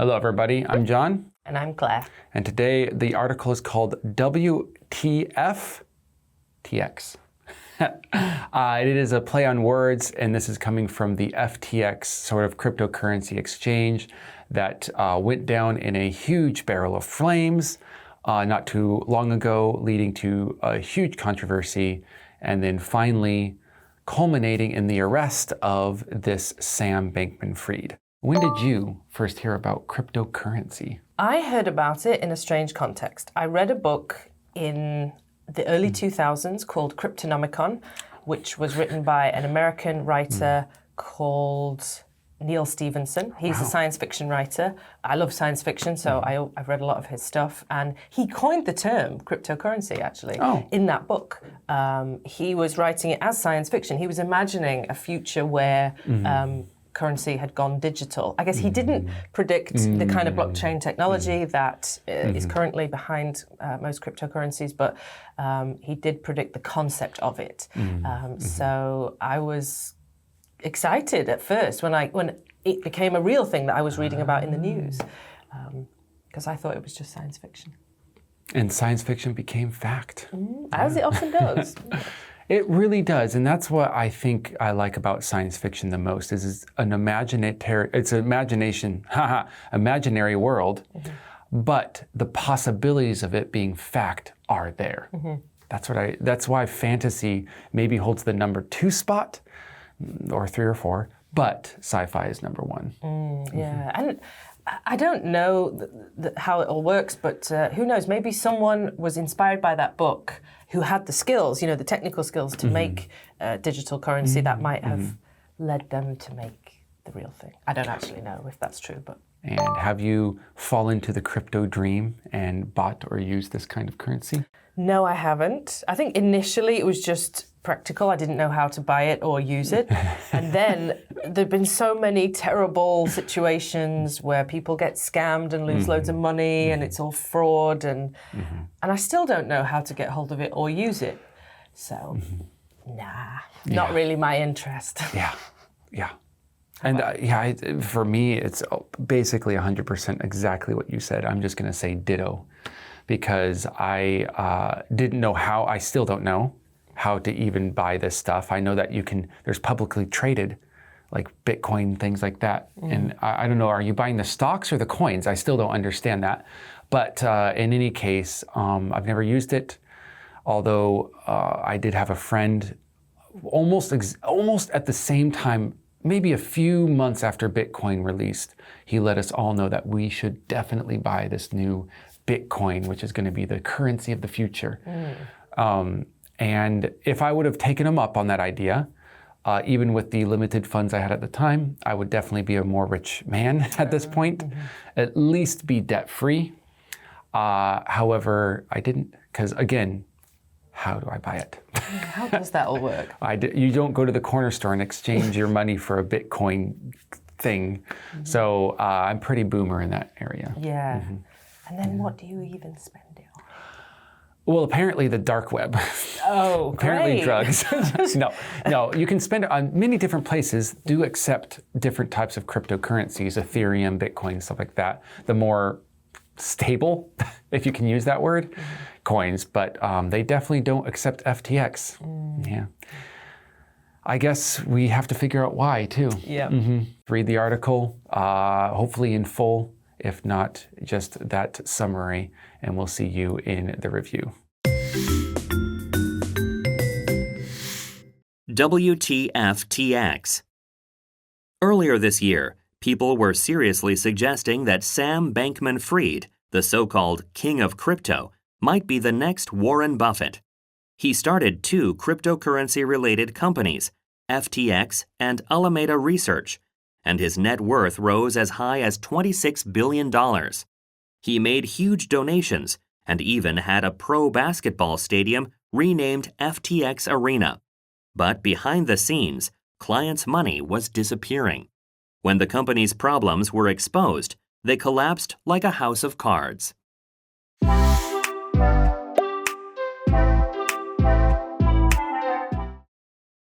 Hello, everybody. I'm John. And I'm Claire. And today the article is called WTFTX. It is a play on words, and this is coming from the FTX sort of cryptocurrency exchange that went down in a huge barrel of flames not too long ago, leading to a huge controversy, and then finally culminating in the arrest of this Sam Bankman-Freid. When did you first hear about cryptocurrency? I heard about it in a strange context. I read a book in the early 2000s called Cryptonomicon, which was written by an American writer called Neil Stephenson. He's a science fiction writer. I love science fiction, so I've read a lot of his stuff. And he coined the term cryptocurrency, actually, in that book. He was writing it as science fiction. He was imagining a future where currency had gone digital. I guess he didn't predict the kind of blockchain technology that is currently behind most cryptocurrencies, but he did predict the concept of it. So I was excited at first when it became a real thing that I was reading about in the news, because I thought it was just science fiction. And science fiction became fact. As it often does. It really does, and that's what I think I like about science fiction the most. Is an imaginary world, but the possibilities of it being fact are there. That's why fantasy maybe holds the number 2 spot, or 3 or 4, but sci-fi is number 1. Yeah, and I don't know how it all works, but who knows? Maybe someone was inspired by that book who had the skills, the technical skills to make digital currency that might have led them to make the real thing. I don't actually know if that's true, but... And have you fallen to the crypto dream and bought or used this kind of currency? No, I haven't. I think initially it was just practical. I didn't know how to buy it or use it. And then there've been so many terrible situations where people get scammed and lose loads of money and it's all fraud and I still don't know how to get hold of it or use it. So, not really my interest. Yeah. And for me, it's basically 100% exactly what you said. I'm just going to say ditto, because I didn't know how, I still don't know how to even buy this stuff. I know that there's publicly traded, like Bitcoin, things like that. And I don't know, are you buying the stocks or the coins? I still don't understand that. But in any case, I've never used it. Although I did have a friend almost at the same time, maybe a few months after Bitcoin released, he let us all know that we should definitely buy this new Bitcoin, which is going to be the currency of the future. And if I would have taken him up on that idea, even with the limited funds I had at the time, I would definitely be a more rich man at this point, at least be debt-free. However, I didn't, because again, how do I buy it? How does that all work? You don't go to the corner store and exchange your money for a Bitcoin thing. So I'm pretty boomer in that area. Yeah. And then what do you even spend it on? Well, apparently the dark web. Oh, Apparently great. drugs. No, you can spend it on many different places, do accept different types of cryptocurrencies, Ethereum, Bitcoin, stuff like that. The more stable, if you can use that word, coins, but they definitely don't accept FTX. Yeah. I guess we have to figure out why, too. Yeah. Read the article, hopefully in full, if not just that summary, and we'll see you in the review. WTFTX. Earlier this year, people were seriously suggesting that Sam Bankman-Freid, the so-called king of crypto, might be the next Warren Buffett. He started 2 cryptocurrency-related companies, FTX and Alameda Research, and his net worth rose as high as $26 billion. He made huge donations and even had a pro basketball stadium renamed FTX Arena. But behind the scenes, clients' money was disappearing. When the company's problems were exposed, they collapsed like a house of cards.